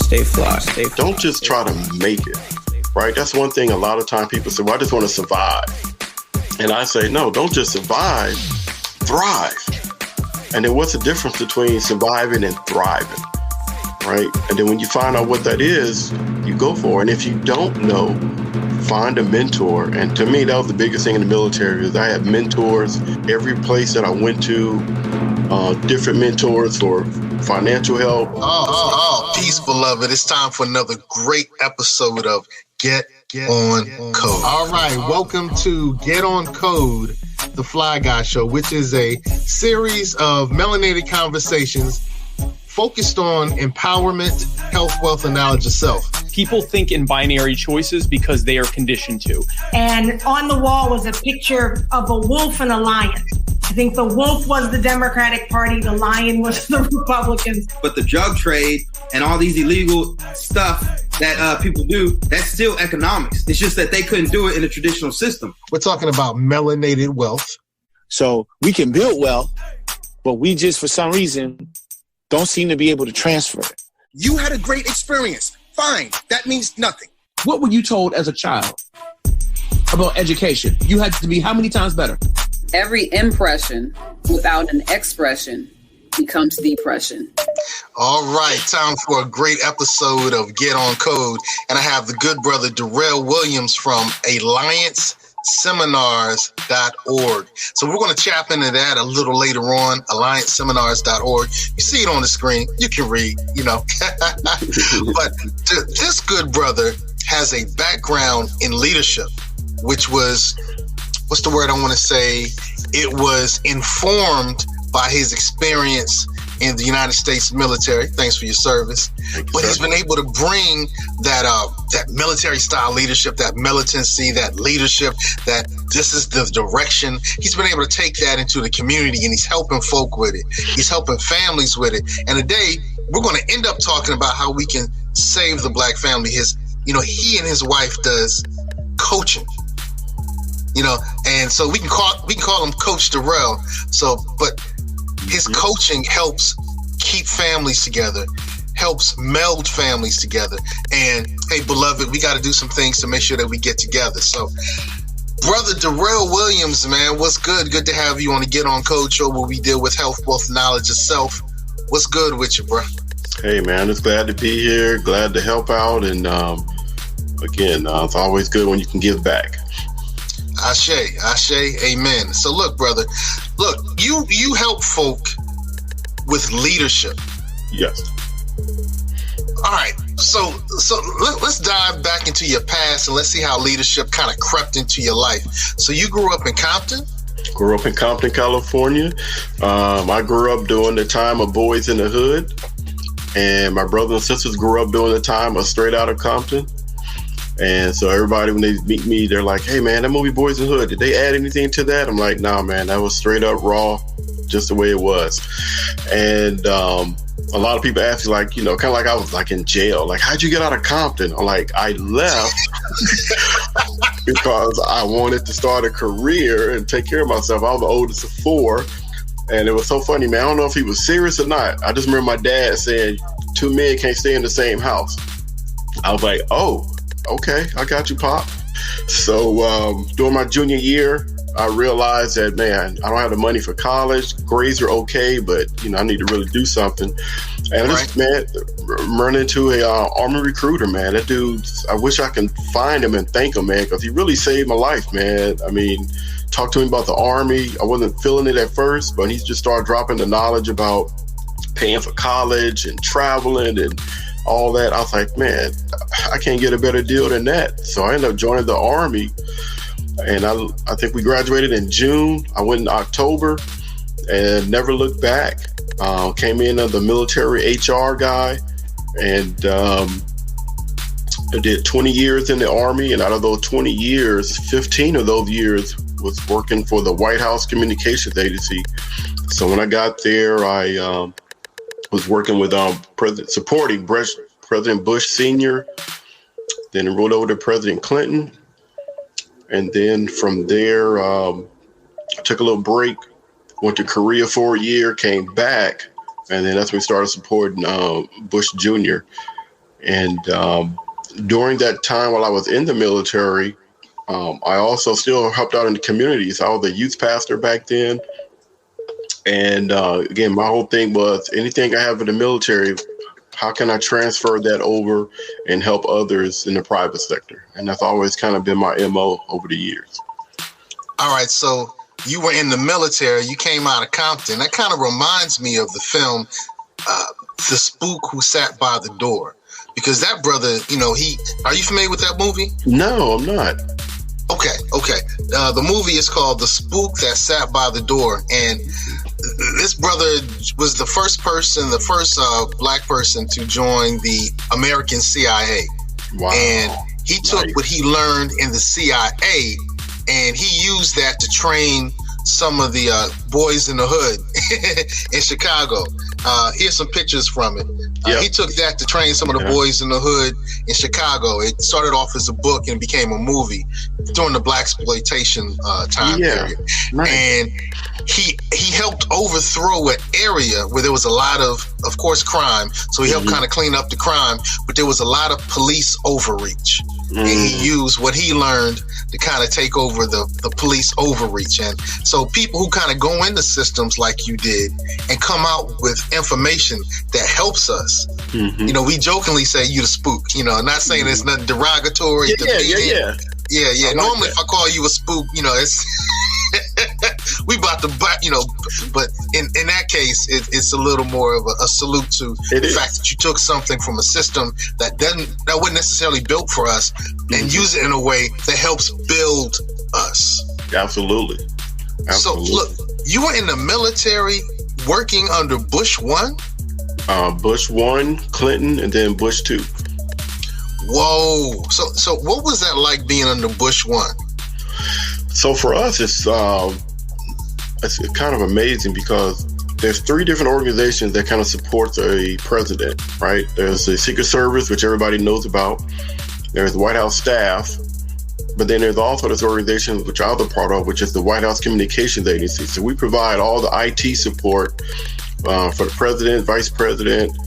stay fly. Don't just try to make it, right? That's one thing a lot of time people say, well, I just want to survive. And I say, no, don't just survive, thrive. And then what's the difference between surviving and thriving, right? And then when you find out what that is, you go for it. And if you don't know, find a mentor. And to me, that was the biggest thing in the military is I had mentors every place that I went to, different mentors for financial help. Peace, beloved. It's time for another great episode of Get on Code. All right, welcome to Get on Code, the Fly Guy Show, which is a series of melanated conversations focused on empowerment, health, wealth, and knowledge of self. People think in binary choices because they are conditioned to. And on the wall was a picture of a wolf and a lion. I think the wolf was the Democratic Party, the lion was the Republicans. But the drug trade and all these illegal stuff that people do, that's still economics. It's just that they couldn't do it in a traditional system. We're talking about melanated wealth. So we can build wealth, but we just, for some reason, don't seem to be able to transfer it. You had a great experience. Fine. That means nothing. What were you told as a child about education? You had to be how many times better? Every impression without an expression becomes depression. All right, time for a great episode of Get on Code. And I have the good brother Darrell Williams from AllianceSeminars.org. So we're going to chap into that a little later on, AllianceSeminars.org. You see it on the screen. You can read, you know. But this good brother has a background in leadership, which was, what's the word I want to say? It was informed by his experience in the United States military. Thanks for your service. But he's been able to bring that military style leadership, that militancy, that leadership, that this is the direction. He's been able to take that into the community, and he's helping folk with it. He's helping families with it. And today we're going to end up talking about how we can save the Black family. He and his wife does coaching. And so we can call him Coach Darrell. But his coaching helps keep families together, helps meld families together. And hey, beloved, we got to do some things to make sure that we get together. So, brother Darrell Williams, man, what's good? Good to have you on the Get on Code show where we deal with health, wealth, knowledge of self. What's good with you, bro? Hey, man, it's glad to be here. Glad to help out. And again, it's always good when you can give back. Ashe, amen. So look, brother, you help folk with leadership. Yes. All right. So let's dive back into your past and let's see how leadership kind of crept into your life. So you grew up in Compton? Grew up in Compton, California. I grew up during the time of Boys in the Hood. And my brothers and sisters grew up during the time of Straight Outta Compton. And so everybody, when they meet me, they're like, hey, man, that movie Boys in the Hood, did they add anything to that? I'm like, nah, man, that was straight up raw, just the way it was. And a lot of people ask me, like, kind of like I was like in jail. Like, how'd you get out of Compton? I'm like, I left because I wanted to start a career and take care of myself. I was the oldest of four. And it was so funny, man. I don't know if he was serious or not. I just remember my dad saying, 2 men can't stay in the same house. I was like, oh, okay, I got you, Pop. So during my junior year, I realized that, man, I don't have the money for college. Grades are okay, but, I need to really do something. And I just, man, run into a Army recruiter, man. That dude, I wish I can find him and thank him, man, because he really saved my life, man. I mean, talked to him about the Army. I wasn't feeling it at first, but he just started dropping the knowledge about paying for college and traveling and all that. I was like, man, I can't get a better deal than that. So I ended up joining the Army, and I think we graduated in June. I went in October and never looked back. Came in as the military HR guy, and I did 20 years in the Army, and out of those 20 years, 15 of those years was working for the White House Communications Agency. So when I got there, I was working with supporting President Bush Sr., then rolled over to President Clinton. And then from there, I took a little break, went to Korea for a year, came back, and then that's when we started supporting Bush Jr. And during that time while I was in the military, I also still helped out in the communities. I was a youth pastor back then. And again, my whole thing was anything I have in the military, how can I transfer that over and help others in the private sector? And that's always kind of been my MO over the years. All right, so you were in the military, you came out of Compton. That kind of reminds me of the film, The Spook Who Sat by the Door. Because that brother, you know, are you familiar with that movie? No, I'm not. Okay. The movie is called The Spook That Sat by the Door. And this brother was the first black person to join the American CIA. Wow. And he took what he learned in the CIA and he used that to train some of the boys in the hood in Chicago. Here's some pictures from it. He took that to train some of the boys in the hood in Chicago. It started off as a book and became a movie during the blaxploitation time period. Nice. And he helped overthrow an area where there was a lot of course, crime. So he helped kind of clean up the crime, but there was a lot of police overreach. And he used what he learned to kind of take over the police overreach. And so people who kind of go into systems like you did and come out with information that helps us, you know, we jokingly say you the spook, you know, not saying it's nothing derogatory. Yeah. Normally if I call you a spook, you know, it's we about to buy, you know, but in that case, it's a little more of a salute to the fact that you took something from a system that wasn't necessarily built for us and use it in a way that helps build us. Absolutely. So look, you were in the military working under Bush 1? Bush 1, Clinton, and then Bush 2. Whoa. So what was that like being under Bush 1? So for us, it's kind of amazing because there's 3 different organizations that kind of support a president, right? There's the Secret Service, which everybody knows about. There's the White House staff. But then there's also this organization, which I'm a part of, which is the White House Communications Agency. So we provide all the IT support for the president, vice president,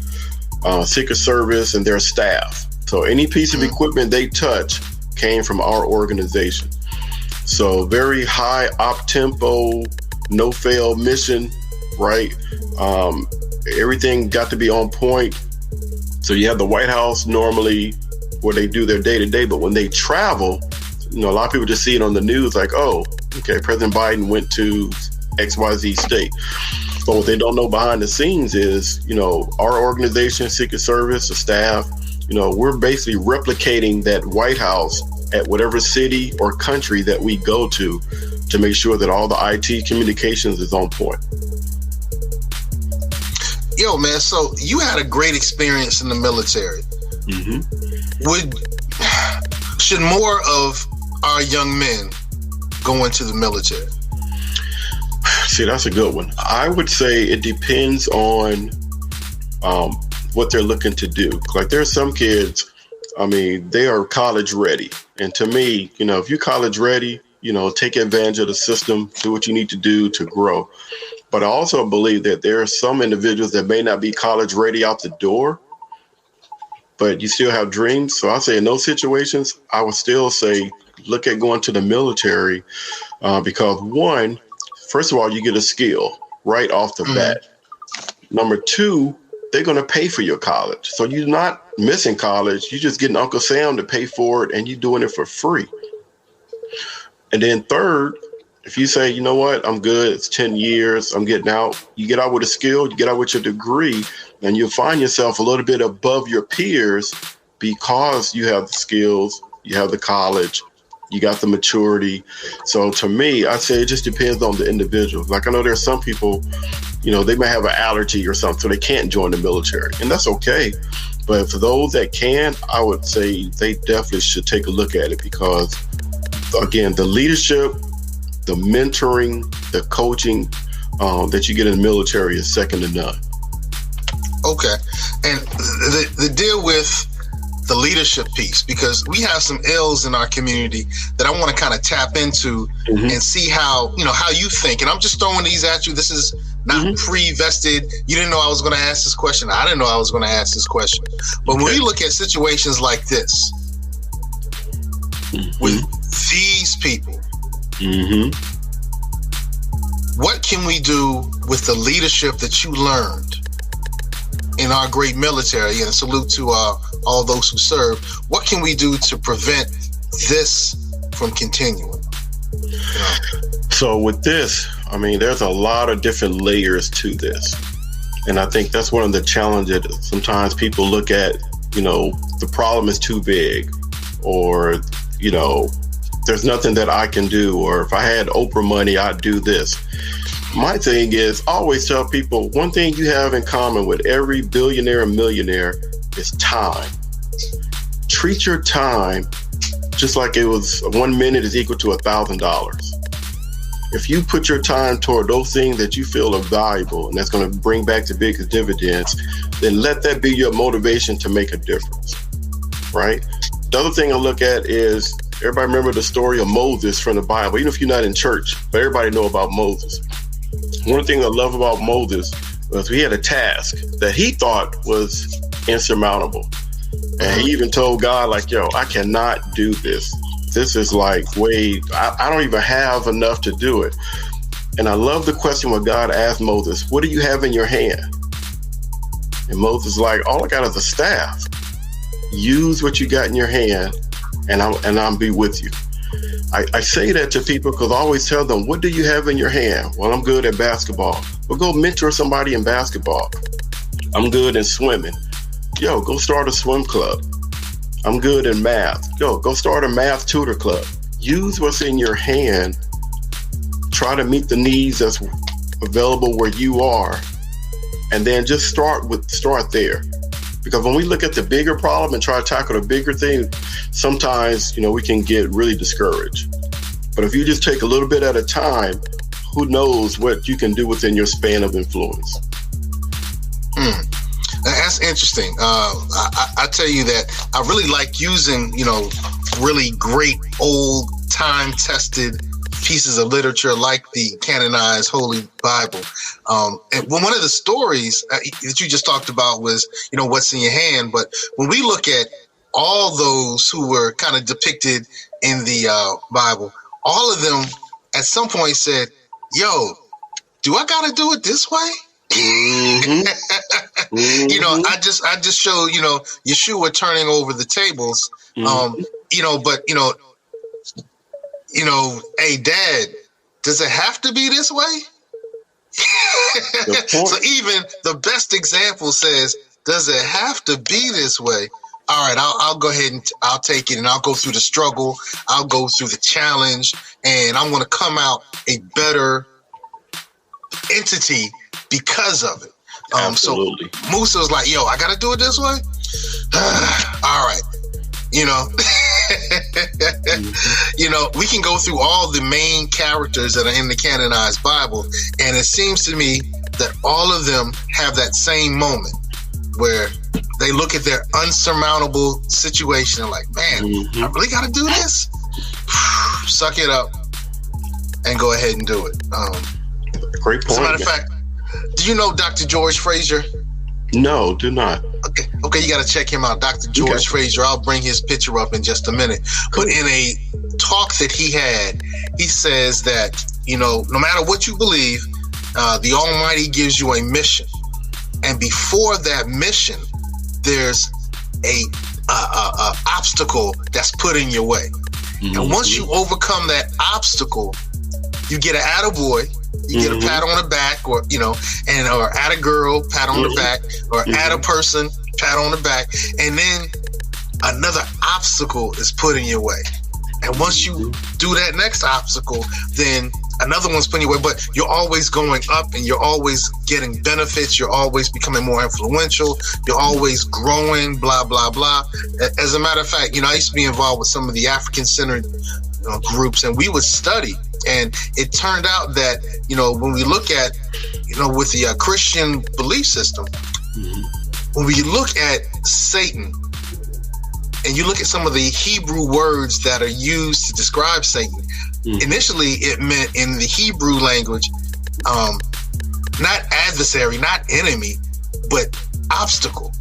Secret Service, and their staff. So any piece of equipment they touch came from our organization. So very high op-tempo, no-fail mission, right? Everything got to be on point. So you have the White House normally where they do their day-to-day, but when they travel, you know, a lot of people just see it on the news like, oh, okay, President Biden went to XYZ state. But what they don't know behind the scenes is, you know, our organization, Secret Service, the staff, you know, we're basically replicating that White House at whatever city or country that we go to make sure that all the IT communications is on point. Yo, man, so you had a great experience in the military. Should more of our young men go into the military? See, that's a good one. I would say it depends on what they're looking to do. Like there's some kids, I mean, they are college ready. And to me, you know, if you're college ready, you know, take advantage of the system, do what you need to do to grow. But I also believe that there are some individuals that may not be college ready out the door, but you still have dreams. So I say in those situations, I would still say, look at going to the military because one, first of all, you get a skill right off the bat. Number 2, they're going to pay for your college. So you're not missing college. You're just getting Uncle Sam to pay for it and you're doing it for free. And then third, if you say, you know what, I'm good, it's 10 years, I'm getting out, you get out with a skill, you get out with your degree, and you'll find yourself a little bit above your peers because you have the skills, you have the college, you got the maturity. So to me, I say it just depends on the individual. Like I know there's some people, you know, they may have an allergy or something, so they can't join the military, and that's okay. But for those that can, I would say they definitely should take a look at it because, again, the leadership, the mentoring, the coaching that you get in the military is second to none. Okay. And the deal with the leadership piece, because we have some ills in our community that I want to kind of tap into and see how, you know, how you think. And I'm just throwing these at you. This is not pre-vested. You didn't know I was going to ask this question. I didn't know I was going to ask this question. But when you look at situations like this, with these people, what can we do with the leadership that you learned in our great military? And salute to all those who serve. What can we do to prevent this from continuing? So with this, I mean, there's a lot of different layers to this. And I think that's one of the challenges. Sometimes people look at, the problem is too big, or, there's nothing that I can do, or if I had Oprah money, I'd do this. My thing is, I always tell people, one thing you have in common with every billionaire and millionaire is time. Treat your time just like it was 1 minute is equal to $1,000. If you put your time toward those things that you feel are valuable and that's going to bring back the biggest dividends, then let that be your motivation to make a difference, right? The other thing I look at is, everybody remember the story of Moses from the Bible, even if you're not in church, but everybody know about Moses. One of the things I love about Moses was he had a task that he thought was insurmountable. And he even told God, like, yo, I cannot do this. This is like I don't even have enough to do it. And I love the question when God asked Moses, what do you have in your hand? And Moses is like, all I got is a staff. Use what you got in your hand, and I'll be with you. I say that to people because I always tell them, what do you have in your hand? Well, I'm good at basketball. Well, go mentor somebody in basketball. I'm good in swimming. Yo, go start a swim club. I'm good in math. Yo, go start a math tutor club. Use what's in your hand. Try to meet the needs that's available where you are. And then just start there. Because when we look at the bigger problem and try to tackle the bigger thing, sometimes, we can get really discouraged. But if you just take a little bit at a time, who knows what you can do within your span of influence. That's interesting. I tell you that I really like using, really great old time tested pieces of literature like the canonized Holy Bible. And one of the stories that you just talked about was, what's in your hand. But when we look at all those who were kind of depicted in the Bible, all of them at some point said, yo, do I got to do it this way? I just showed, Yeshua turning over the tables, hey, Dad, does it have to be this way? So even the best example says, does it have to be this way? All right, I'll go ahead and I'll take it, and I'll go through the struggle. I'll go through the challenge, and I'm going to come out a better entity because of it. Absolutely. So Musa was like, yo, I got to do it this way? All right. We can go through all the main characters that are in the canonized Bible, and it seems to me that all of them have that same moment where they look at their unsurmountable situation and like, man, I really got to do this? Suck it up and go ahead and do it. Great point. As a matter of fact, do you know Dr. George Fraser? No, do not. Okay, you got to check him out, Dr. George Fraser. I'll bring his picture up in just a minute. Cool. But in a talk that he had, he says that, no matter what you believe, the Almighty gives you a mission. And before that mission, there's a obstacle that's put in your way. And once you overcome that obstacle, you get an attaboy. You get a pat on the back, or or at a girl, pat on the back, or at a person, pat on the back, and then another obstacle is put in your way. And once you do that next obstacle, then another one's put in your way. But you're always going up, and you're always getting benefits. You're always becoming more influential. You're always growing. Blah blah blah. As a matter of fact, I used to be involved with some of the African-centered groups, and we would study. And it turned out that, when we look at, with the Christian belief system, when we look at Satan and you look at some of the Hebrew words that are used to describe Satan, initially it meant in the Hebrew language, not adversary, not enemy, but obstacle.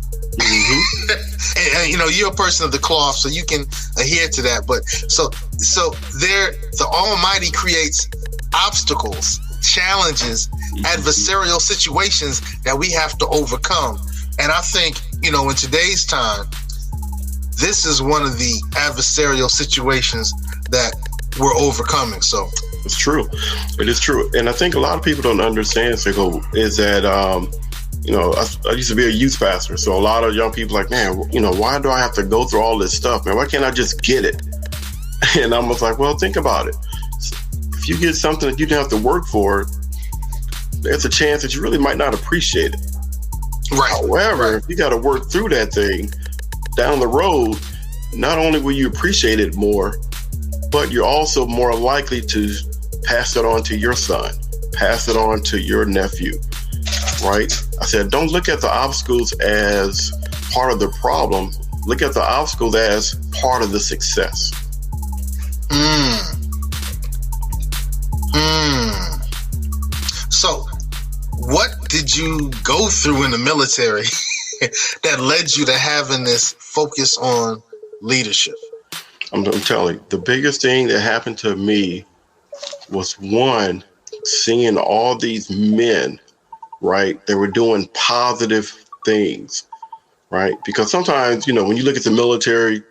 And you know, you're a person of the cloth, so you can adhere to that. But so there, the Almighty creates obstacles, challenges, adversarial situations that we have to overcome. And I think, you know, in today's time, this is one of the adversarial situations that we're overcoming. So it's true. It is true. And I think a lot of people don't understand, Sickle, is that, you know, I used to be a youth pastor. So a lot of young people are like, man, you know, why do I have to go through all this stuff, man? Why can't I just get it? And I was like, well, think about it. If you get something that you didn't have to work for, there's a chance that you really might not appreciate it. Right. However, if you got to work through that thing down the road, not only will you appreciate it more, but you're also more likely to pass it on to your son, pass it on to your nephew, right? I said, don't look at the obstacles as part of the problem. Look at the obstacles as part of the success. So, what did you go through in the military that led you to having this focus on leadership? I'm telling you, the biggest thing that happened to me was, one, seeing all these men, right? They were doing positive things, right? Because sometimes, you know, when you look at the military,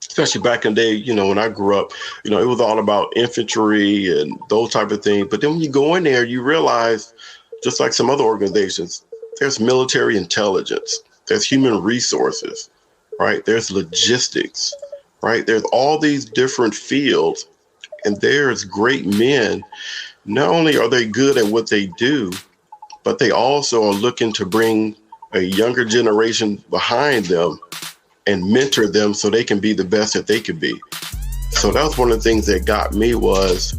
especially back in the day, you know, when I grew up, you know, it was all about infantry and those type of things. But then when you go in there, you realize, just like some other organizations, there's military intelligence, there's human resources, right? There's logistics, right? There's all these different fields, and there's great men. Not only are they good at what they do, but they also are looking to bring a younger generation behind them and mentor them so they can be the best that they can be. So that's one of the things that got me was,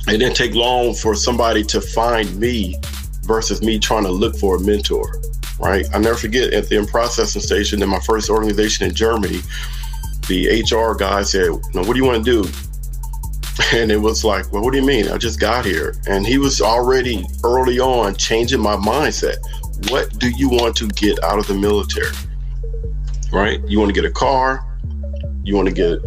it didn't take long for somebody to find me versus me trying to look for a mentor, right? I never forget, at the in-processing station in my first organization in Germany, the HR guy said, "No, what do you want to do?" And it was like, well, what do you mean? I just got here. And he was already early on changing my mindset. What do you want to get out of the military? Right? You want to get a car? You want to get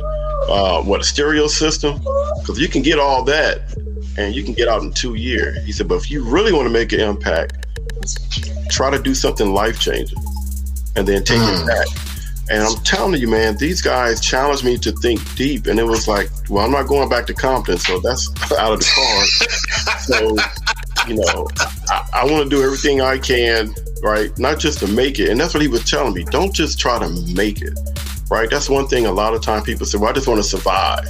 a stereo system? Because you can get all that and you can get out in 2 years. He said, but if you really want to make an impact, try to do something life-changing and then take it back. And I'm telling you, man, these guys challenged me to think deep. And it was like, well, I'm not going back to Compton, so that's out of the cards. So, you know, I want to do everything I can, right? Not just to make it. And that's what he was telling me. Don't just try to make it, right? That's one thing a lot of times people say, well, I just want to survive.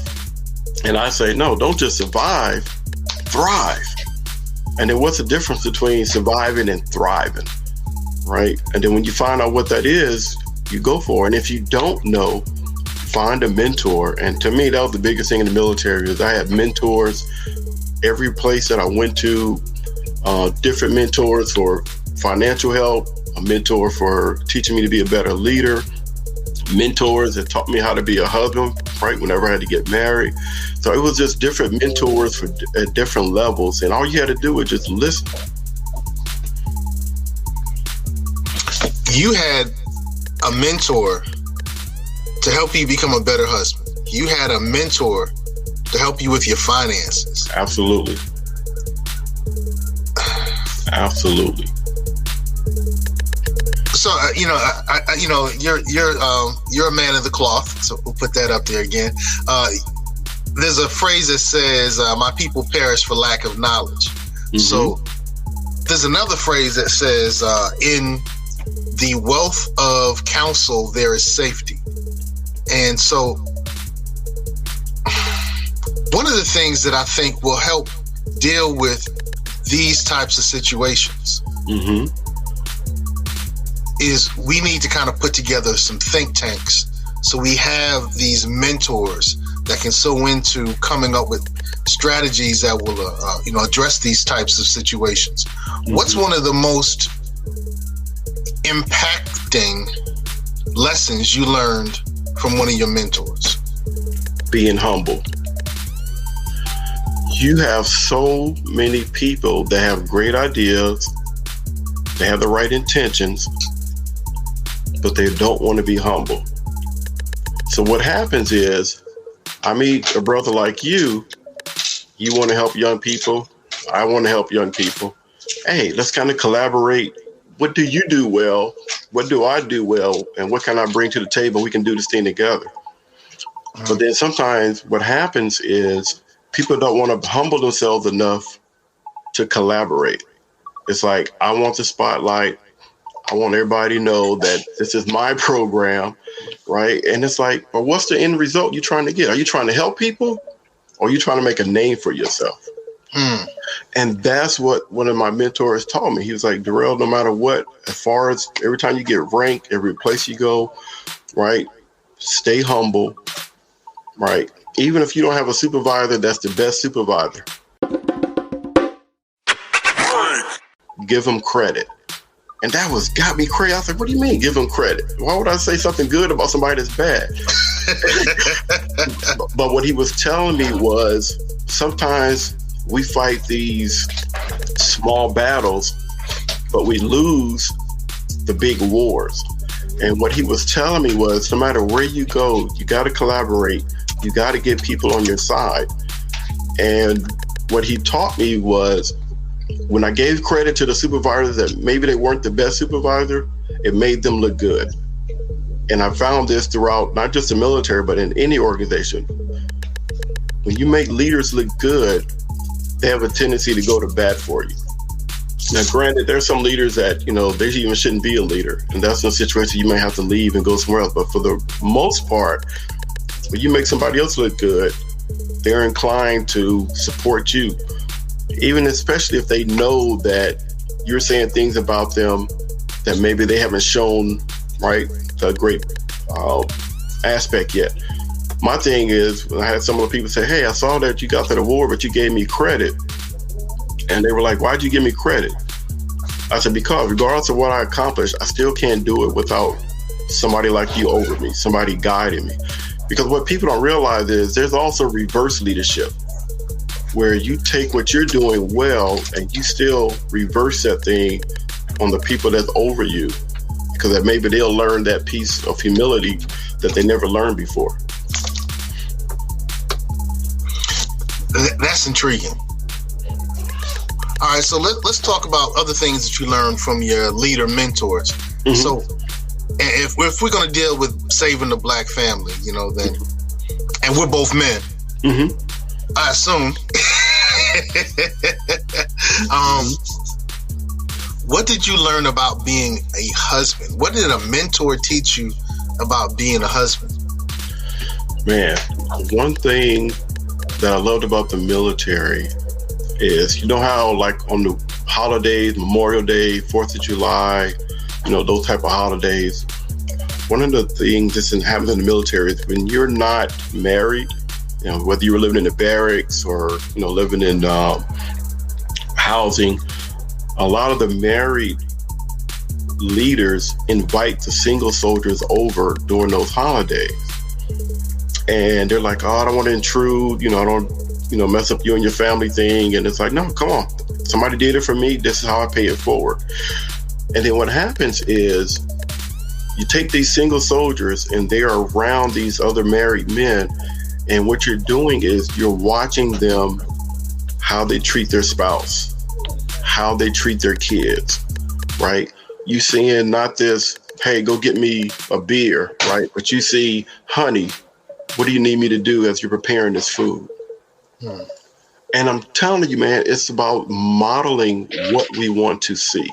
And I say, no, don't just survive, thrive. And then what's the difference between surviving and thriving, right? And then when you find out what that is, you go for it. And if you don't know, find a mentor. And to me, that was the biggest thing in the military, is I had mentors every place that I went to, different mentors for financial help, a mentor for teaching me to be a better leader, mentors that taught me how to be a husband, right, whenever I had to get married. So it was just different mentors at different levels. And all you had to do was just listen. You had a mentor to help you become a better husband. You had a mentor to help you with your finances. Absolutely. Absolutely. So you're a man of the cloth. So we'll put that up there again. There's a phrase that says, "My people perish for lack of knowledge." Mm-hmm. So there's another phrase that says, "In the wealth of counsel, there is safety." And so one of the things that I think will help deal with these types of situations is we need to kind of put together some think tanks. So we have these mentors that can sew into coming up with strategies that will, address these types of situations. What's one of the most impacting lessons you learned from one of your mentors? Being humble. You have so many people that have great ideas, They have the right intentions, but they don't want to be humble. So what happens is, I meet a brother like you. You want to help young people. I want to help young people. Hey, let's kind of collaborate. What do you do well? What do I do well? And what can I bring to the table? We can do this thing together. But then sometimes what happens is people don't want to humble themselves enough to collaborate. It's like, I want the spotlight. I want everybody to know that this is my program, right? And it's like, well, what's the end result you're trying to get? Are you trying to help people, or are you trying to make a name for yourself? And that's what one of my mentors taught me. He was like, Darrell, no matter what, as far as every time you get ranked, every place you go, right, stay humble, right? Even if you don't have a supervisor that's the best supervisor, give them credit. And that got me crazy. I was like, what do you mean give them credit? Why would I say something good about somebody that's bad? But what he was telling me was, sometimes we fight these small battles, but we lose the big wars. And what he was telling me was, no matter where you go, you got to collaborate. You got to get people on your side. And what he taught me was, when I gave credit to the supervisors that maybe they weren't the best supervisor, it made them look good. And I found this throughout not just the military, but in any organization. When you make leaders look good, they have a tendency to go to bat for you. Now, granted, there's some leaders that, they even shouldn't be a leader. And that's a situation you may have to leave and go somewhere else. But for the most part, when you make somebody else look good, they're inclined to support you. Even especially if they know that you're saying things about them that maybe they haven't shown, right, a great aspect yet. My thing is, when I had some of the people say, hey, I saw that you got that award, but you gave me credit. And they were like, why'd you give me credit? I said, because regardless of what I accomplished, I still can't do it without somebody like you over me, somebody guiding me. Because what people don't realize is there's also reverse leadership, where you take what you're doing well and you still reverse that thing on the people that's over you, because that maybe they'll learn that piece of humility that they never learned before. That's intriguing. All right, so let's talk about other things that you learned from your leader mentors. Mm-hmm. So if we're going to deal with saving the Black family, then, and we're both men, mm-hmm. I assume. What did you learn about being a husband? What did a mentor teach you about being a husband? Man, one thing that I loved about the military is, how like on the holidays, Memorial Day, 4th of July, those type of holidays, one of the things that happens in the military is when you're not married, whether you were living in the barracks or, living in housing, a lot of the married leaders invite the single soldiers over during those holidays. And they're like, oh, I don't want to intrude, I don't, mess up you and your family thing. And it's like, no, come on. Somebody did it for me. This is how I pay it forward. And then what happens is you take these single soldiers and they are around these other married men. And what you're doing is you're watching them, how they treat their spouse, how they treat their kids, right? You seeing not this, hey, go get me a beer, right? But you see, honey, what do you need me to do as you're preparing this food? And I'm telling you, man, it's about modeling what we want to see.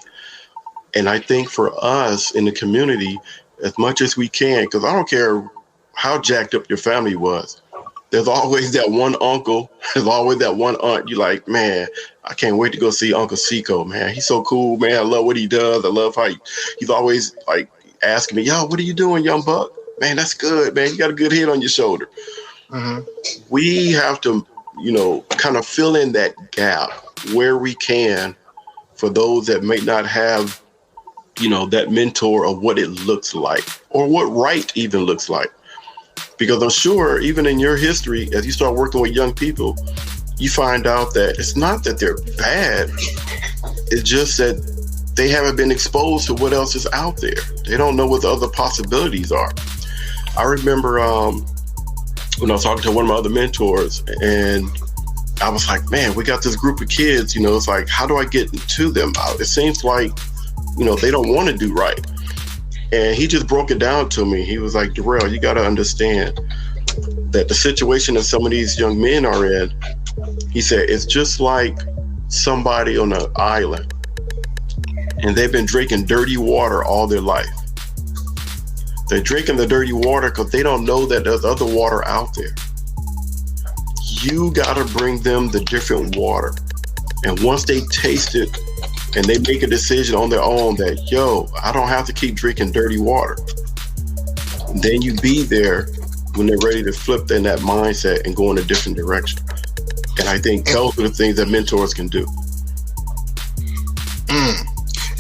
And I think for us in the community, as much as we can, because I don't care how jacked up your family was, there's always that one uncle, there's always that one aunt. You're like, man, I can't wait to go see Uncle Seco, man. He's so cool, man. I love what he does. I love how he's always like asking me, yo, what are you doing, young buck? Man, that's good, man. You got a good head on your shoulder. Mm-hmm. We have to, kind of fill in that gap where we can for those that may not have, that mentor of what it looks like or what right even looks like. Because I'm sure even in your history, as you start working with young people, you find out that it's not that they're bad. It's just that they haven't been exposed to what else is out there. They don't know what the other possibilities are. I remember when I was talking to one of my other mentors, and I was like, man, we got this group of kids, you know, it's like, how do I get to them? It seems like, you know, they don't want to do right. And he just broke it down to me. He was like, Darrell, you got to understand that the situation that some of these young men are in, he said, it's just like somebody on an island and they've been drinking dirty water all their life. They're drinking the dirty water because they don't know that there's other water out there. You got to bring them the different water. And once they taste it and they make a decision on their own that, yo, I don't have to keep drinking dirty water, then you be there when they're ready to flip in that mindset and go in a different direction. And I think those are the things that mentors can do.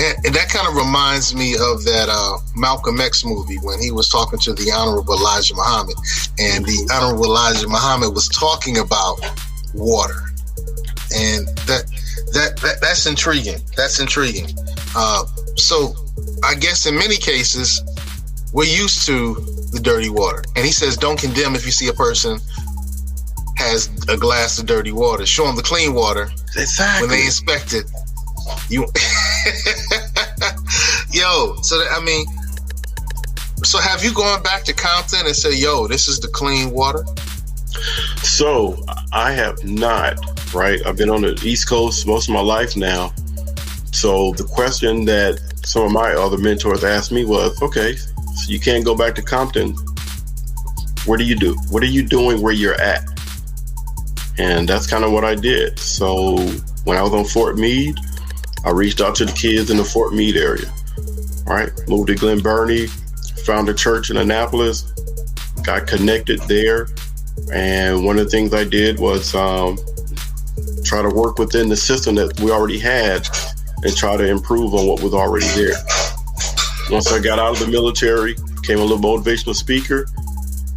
And that kind of reminds me of that Malcolm X movie when he was talking to the Honorable Elijah Muhammad, and the Honorable Elijah Muhammad was talking about water, and that's intriguing. That's intriguing. So I guess in many cases we're used to the dirty water, and he says don't condemn if you see a person has a glass of dirty water. Show them the clean water. Exactly. When they inspect it, you. Yo, so so have you gone back to Compton and said, yo, this is the clean water? So I have not, right? I've been on the East Coast most of my life now. So the question that some of my other mentors asked me was, okay, so you can't go back to Compton. What do you do? What are you doing where you're at? And that's kind of what I did. So when I was on Fort Meade, I reached out to the kids in the Fort Meade area, right? Moved to Glen Burnie, found a church in Annapolis, got connected there. And one of the things I did was try to work within the system that we already had and try to improve on what was already there. Once I got out of the military, became a little motivational speaker,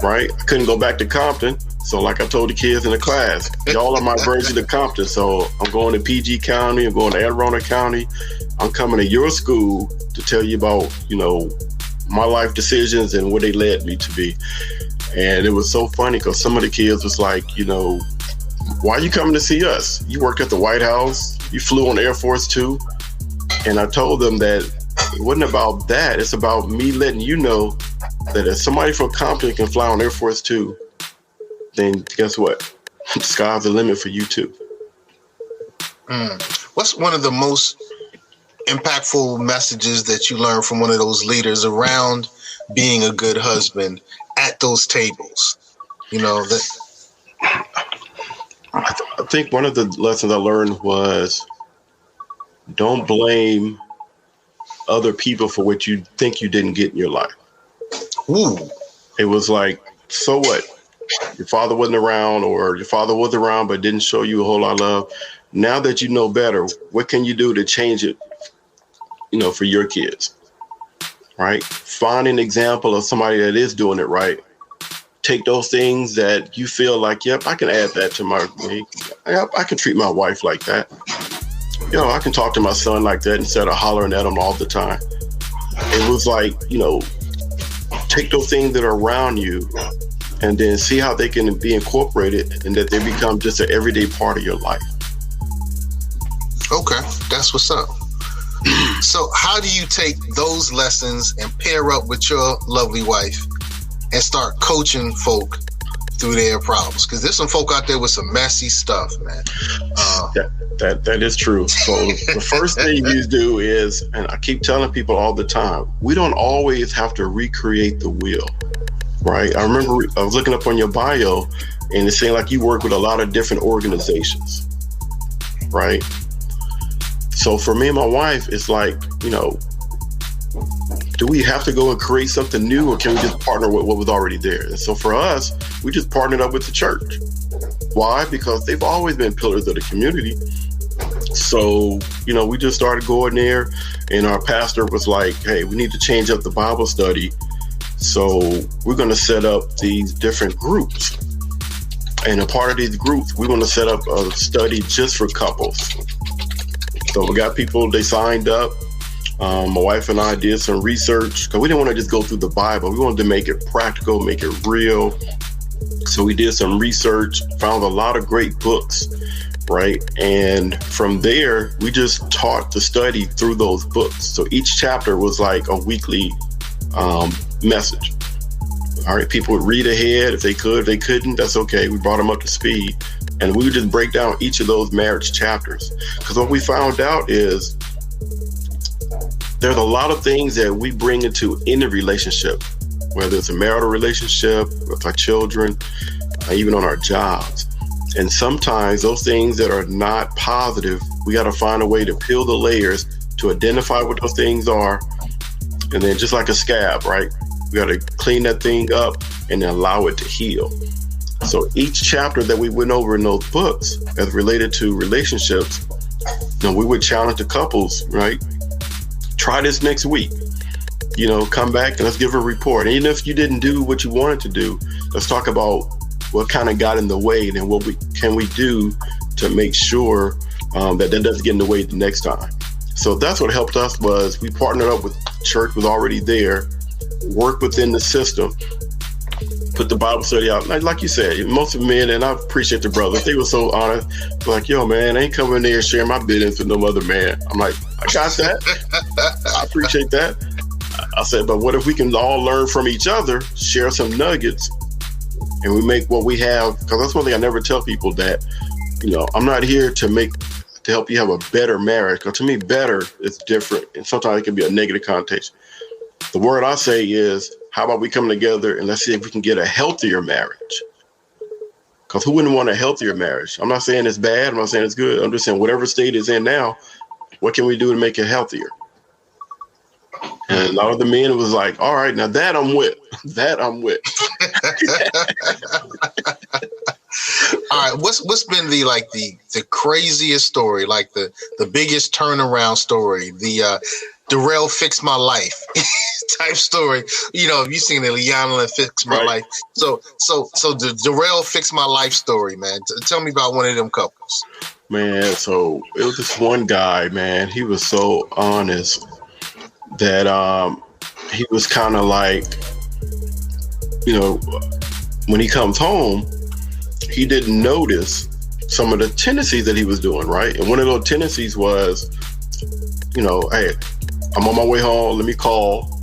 right? I couldn't go back to Compton. So like I told the kids in the class, y'all are my version of Compton. So I'm going to PG County, I'm going to Anne Arundel County. I'm coming to your school to tell you about, you know, my life decisions and where they led me to be. And it was so funny because some of the kids was like, you know, why are you coming to see us? You work at the White House, you flew on Air Force 2. And I told them that it wasn't about that. It's about me letting you know that if somebody from Compton can fly on Air Force 2, then guess what? The sky's the limit for you too. What's one of the most impactful messages that you learned from one of those leaders around being a good husband at those tables? You know, that I think one of the lessons I learned was don't blame other people for what you think you didn't get in your life. Ooh. It was like, so what? Your father wasn't around, or your father was around but didn't show you a whole lot of love. Now that you know better, what can you do to change it, you know, for your kids, right? Find an example of somebody that is doing it right. Take those things that you feel like, yep, I can add that to my, I can treat my wife like that. You know, I can talk to my son like that instead of hollering at him all the time. It was like, you know, take those things that are around you and then see how they can be incorporated and that they become just an everyday part of your life. Okay, that's what's up. So how do you take those lessons and pair up with your lovely wife and start coaching folk through their problems? Because there's some folk out there with some messy stuff, man. That is true. So the first thing you do is, and I keep telling people all the time, we don't always have to recreate the wheel. Right. I remember I was looking up on your bio and it seemed like you work with a lot of different organizations. Right. So for me and my wife, it's like, you know, do we have to go and create something new, or can we just partner with what was already there? And so for us, we just partnered up with the church. Why? Because they've always been pillars of the community. So, you know, we just started going there, and our pastor was like, hey, we need to change up the Bible study. So we're going to set up these different groups. And a part of these groups, we're going to set up a study just for couples. So we got people, they signed up, My wife and I did some research because we didn't want to just go through the Bible. We wanted to make it practical, make it real. So we did some research, found a lot of great books, right? And from there, we just taught to study through those books. So each chapter was like a weekly message. All right, people would read ahead if they could. If they couldn't, that's okay. We brought them up to speed. And we would just break down each of those marriage chapters. Because what we found out is there's a lot of things that we bring into any relationship, whether it's a marital relationship, with our children, even on our jobs. And sometimes those things that are not positive, we got to find a way to peel the layers to identify what those things are. And then just like a scab, right? We got to clean that thing up and then allow it to heal. So each chapter that we went over in those books as related to relationships, we would challenge the couples, right? Try this next week. Come back and let's give a report. And even if you didn't do what you wanted to do, let's talk about what kind of got in the way and what can we do to make sure that doesn't get in the way the next time. So that's what helped us was we partnered up with church was already there, worked within the system, put the Bible study out. Like you said, most of the men, and I appreciate the brothers, they were so honest. Like, yo, man, I ain't coming there sharing my business with no other man. I'm like, I got that. I appreciate that. I said, but what if we can all learn from each other, share some nuggets, and we make what we have? Because that's one thing I never tell people, that, I'm not here to help you have a better marriage. Because to me, better is different. And sometimes it can be a negative connotation. The word I say is, how about we come together and let's see if we can get a healthier marriage? Because who wouldn't want a healthier marriage? I'm not saying it's bad. I'm not saying it's good. I'm just saying whatever state it's in now, what can we do to make it healthier? And a lot of the men was like, all right, now that I'm with. That I'm with. All right, what's been the craziest story, like the biggest turnaround story, the Darrell Fix My Life type story? You've seen the Liana Fix My Life. So the Darrell Fix My Life story, man. Tell me about one of them couples. Man, so it was this one guy, man. He was so honest that he was kind of like, when he comes home, he didn't notice some of the tendencies that he was doing, right? And one of those tendencies was, hey, I'm on my way home, let me call,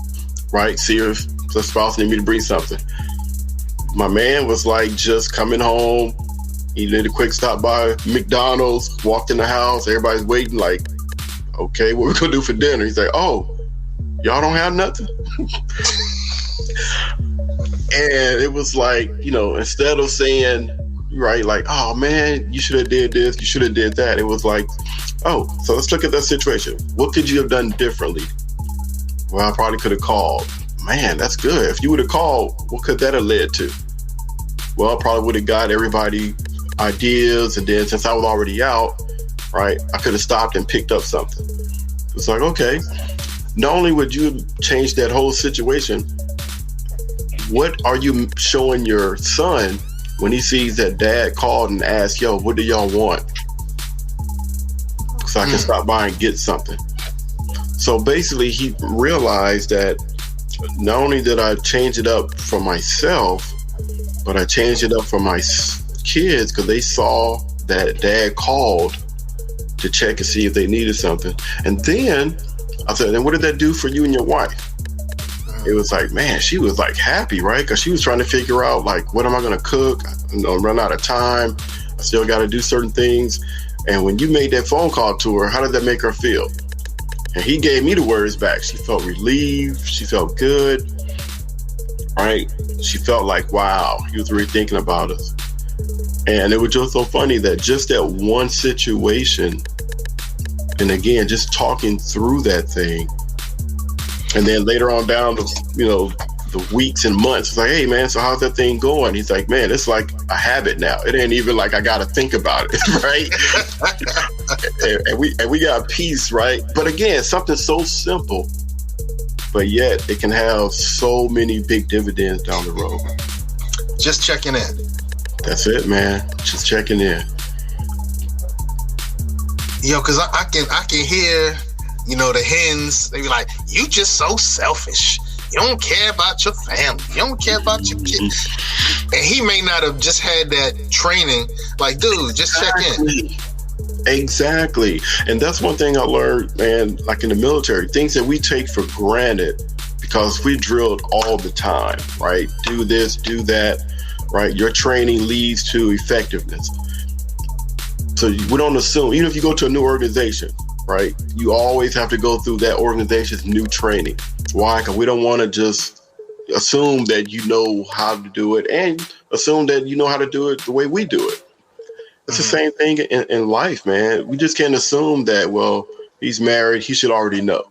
right? See if the spouse need me to bring something. My man was like just coming home. He did a quick stop by McDonald's, walked in the house, everybody's waiting like, okay, what we gonna do for dinner? He's like, oh, y'all don't have nothing? And it was like, instead of saying, right, like, oh man, you should have did this, you should have did that. It was like, oh, so let's look at that situation. What could you have done differently? Well, I probably could have called. Man, that's good. If you would have called, what could that have led to? Well, I probably would have got everybody ideas. And then since I was already out, right, I could have stopped and picked up something. It's like, okay, not only would you change that whole situation, what are you showing your son when he sees that dad called and asked, yo, what do y'all want? So I can stop by and get something. So basically he realized that not only did I change it up for myself, but I changed it up for my kids because they saw that dad called to check and see if they needed something. And then I said, and what did that do for you and your wife? It was like, man, she was like happy, right? Because she was trying to figure out like, what am I going to cook? Run out of time. I still got to do certain things. And when you made that phone call to her, how did that make her feel? And he gave me the words back. She felt relieved. She felt good, right? She felt like, wow, he was really thinking about us. And it was just so funny that just that one situation, and again, just talking through that thing, and then later on down the weeks and months, it's like, hey man, so how's that thing going? He's like, man, it's like a habit now. It ain't even like I gotta think about it, right? and we got peace, right? But again, something so simple, but yet it can have so many big dividends down the road. Just checking in. That's it, man. Just checking in. Yo, because I can hear the hens, they be like, you just so selfish. You don't care about your family. You don't care about your kids. And he may not have just had that training. Like, dude, just check in. Exactly. And that's one thing I learned, man, like in the military, things that we take for granted because we drilled all the time, right? Do this, do that, right? Your training leads to effectiveness. So we don't assume, even if you go to a new organization, right? You always have to go through that organization's new training. Why? Because we don't want to just assume that you know how to do it and assume that you know how to do it the way we do it. It's the same thing in life, man. We just can't assume that, well, he's married, he should already know.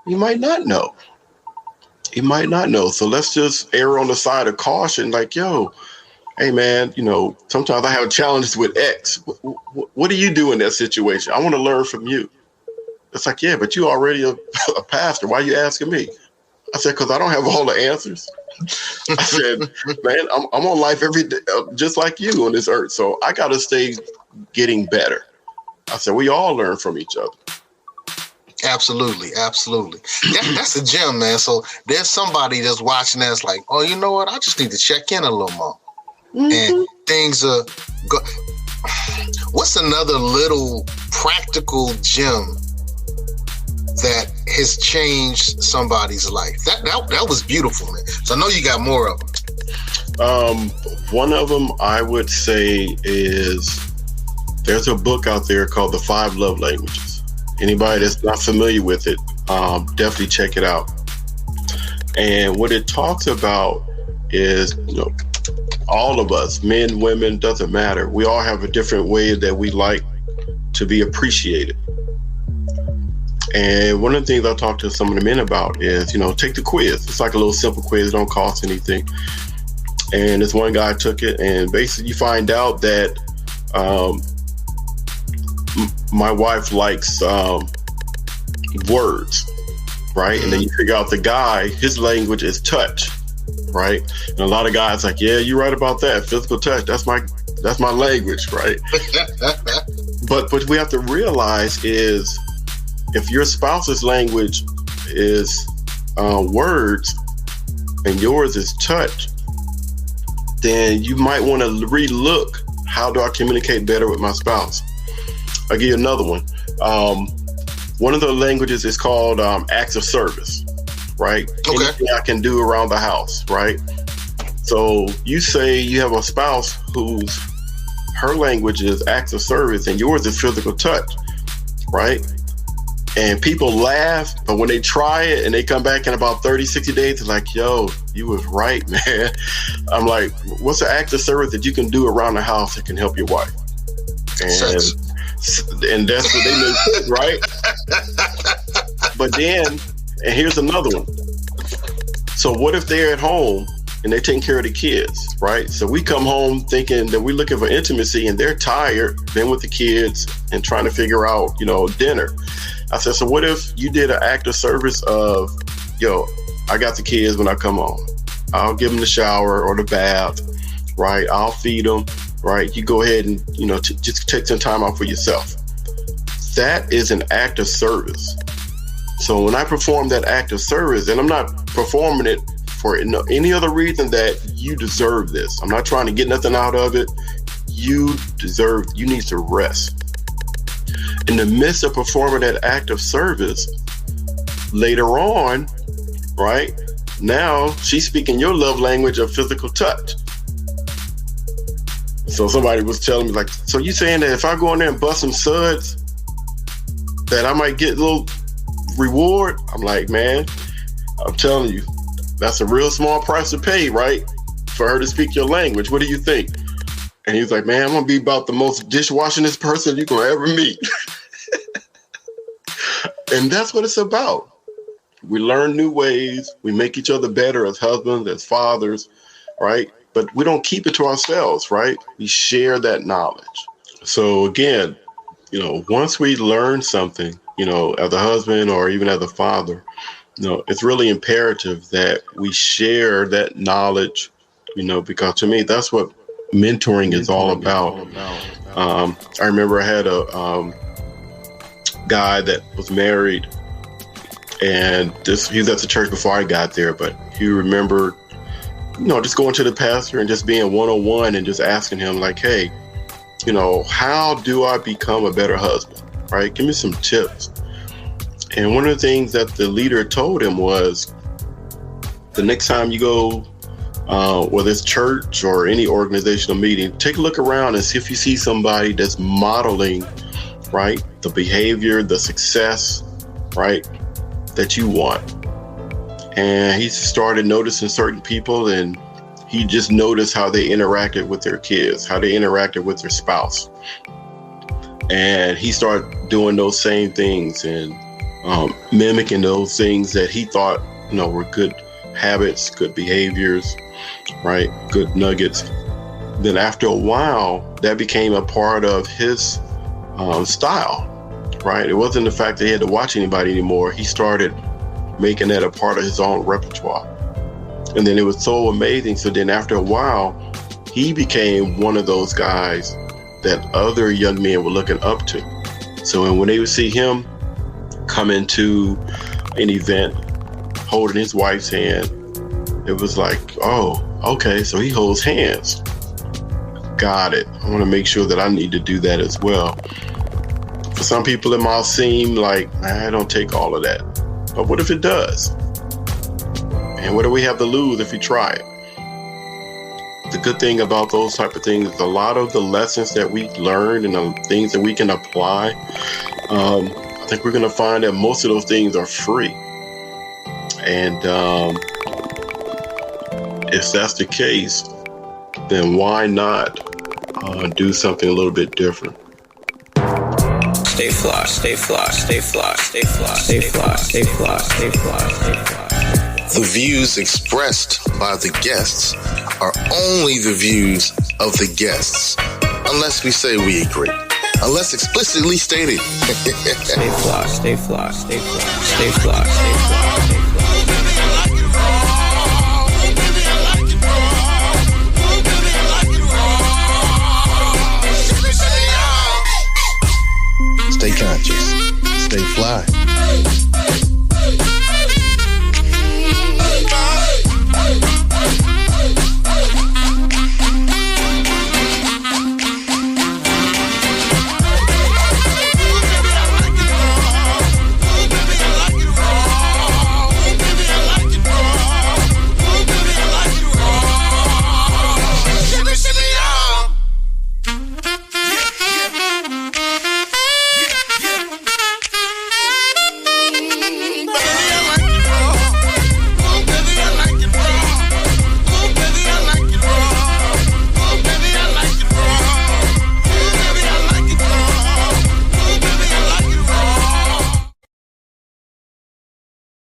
He might not know. He might not know. So let's just err on the side of caution. Like, yo, hey, man, sometimes I have challenges with X. What do you do in that situation? I want to learn from you. It's like, yeah, but you already a pastor. Why are you asking me? I said, because I don't have all the answers. I said, man, I'm on life every day, just like you on this earth. So I got to stay getting better. I said, we all learn from each other. Absolutely. Absolutely. That's a gem, man. So there's somebody that's watching that's like, oh, you know what? I just need to check in a little more. And things are good. What's another little practical gem that has changed somebody's life? That was beautiful, man. So I know you got more of them. One of them I would say is there's a book out there called The 5 Love Languages. Anybody that's not familiar with it, definitely check it out. And what it talks about is, all of us, men, women, doesn't matter. We all have a different way that we like to be appreciated. And one of the things I talk to some of the men about is, take the quiz. It's like a little simple quiz. It don't cost anything. And this one guy took it, and basically you find out that my wife likes words, right? And then you figure out the guy, his language is touch, right? And a lot of guys like, yeah, you're right about that. Physical touch, that's my language, right? But what we have to realize is, if your spouse's language is words and yours is touch, then you might want to relook, how do I communicate better with my spouse? I'll give you another one. One of the languages is called acts of service, right? Okay. Anything I can do around the house, right? So you say you have a spouse whose her language is acts of service and yours is physical touch, right? And people laugh, but when they try it and they come back in about 30, 60 days, they're like, yo, you was right, man. I'm like, what's the act of service that you can do around the house that can help your wife? And that's what they knew, right? But then, and here's another one. So what if they're at home and they're taking care of the kids, right? So we come home thinking that we're looking for intimacy and they're tired, been with the kids and trying to figure out, dinner. I said, so what if you did an act of service of, I got the kids when I come home. I'll give them the shower or the bath, right? I'll feed them, right? You go ahead and, just take some time out for yourself. That is an act of service. So when I perform that act of service, and I'm not performing it for any other reason that you deserve this. I'm not trying to get nothing out of it. You need to rest. In the midst of performing that act of service, later on, right, now she's speaking your love language of physical touch. So somebody was telling me, like, so you saying that if I go in there and bust some suds, that I might get a little reward? I'm like, man, I'm telling you, that's a real small price to pay, right, for her to speak your language. What do you think? And he's like, man, I'm going to be about the most dishwashingest person you can ever meet. And that's what it's about. We learn new ways. We make each other better as husbands, as fathers, right? But we don't keep it to ourselves, right? We share that knowledge. So again, once we learn something, as a husband or even as a father, it's really imperative that we share that knowledge, because to me, that's what mentoring is all about. I remember I had a guy that was married And he was at the church before I got there, but he remembered, just going to the pastor and just being one-on-one and just asking him like, hey, how do I become a better husband, right? Give me some tips. And one of the things that the leader told him was, the next time you go, whether it's church or any organizational meeting, take a look around and see if you see somebody that's modeling, right, the behavior, the success, right, that you want. And he started noticing certain people, and he just noticed how they interacted with their kids, how they interacted with their spouse. And he started doing those same things and mimicking those things that he thought, were good habits, good behaviors, right? Good nuggets. Then after a while, that became a part of his style, right? It wasn't the fact that he had to watch anybody anymore. He started making that a part of his own repertoire. And then it was so amazing. So then after a while, he became one of those guys that other young men were looking up to. So when they would see him come into an event holding his wife's hand, it was like, oh, okay, so he holds hands. Got it. I want to make sure that I need to do that as well. For some people, it might seem like, I don't take all of that. But what if it does? And what do we have to lose if we try it? The good thing about those type of things is a lot of the lessons that we learn and the things that we can apply, I think we're going to find that most of those things are free. And if that's the case, then why not do something a little bit different? Stay fly, stay fly, stay fly, stay fly, stay fly, stay fly, stay fly, stay fly. The views expressed by the guests are only the views of the guests, unless we say we agree, unless explicitly stated. Stay fly, stay fly, stay fly, stay fly, stay fly, stay fly. Stay conscious, stay fly.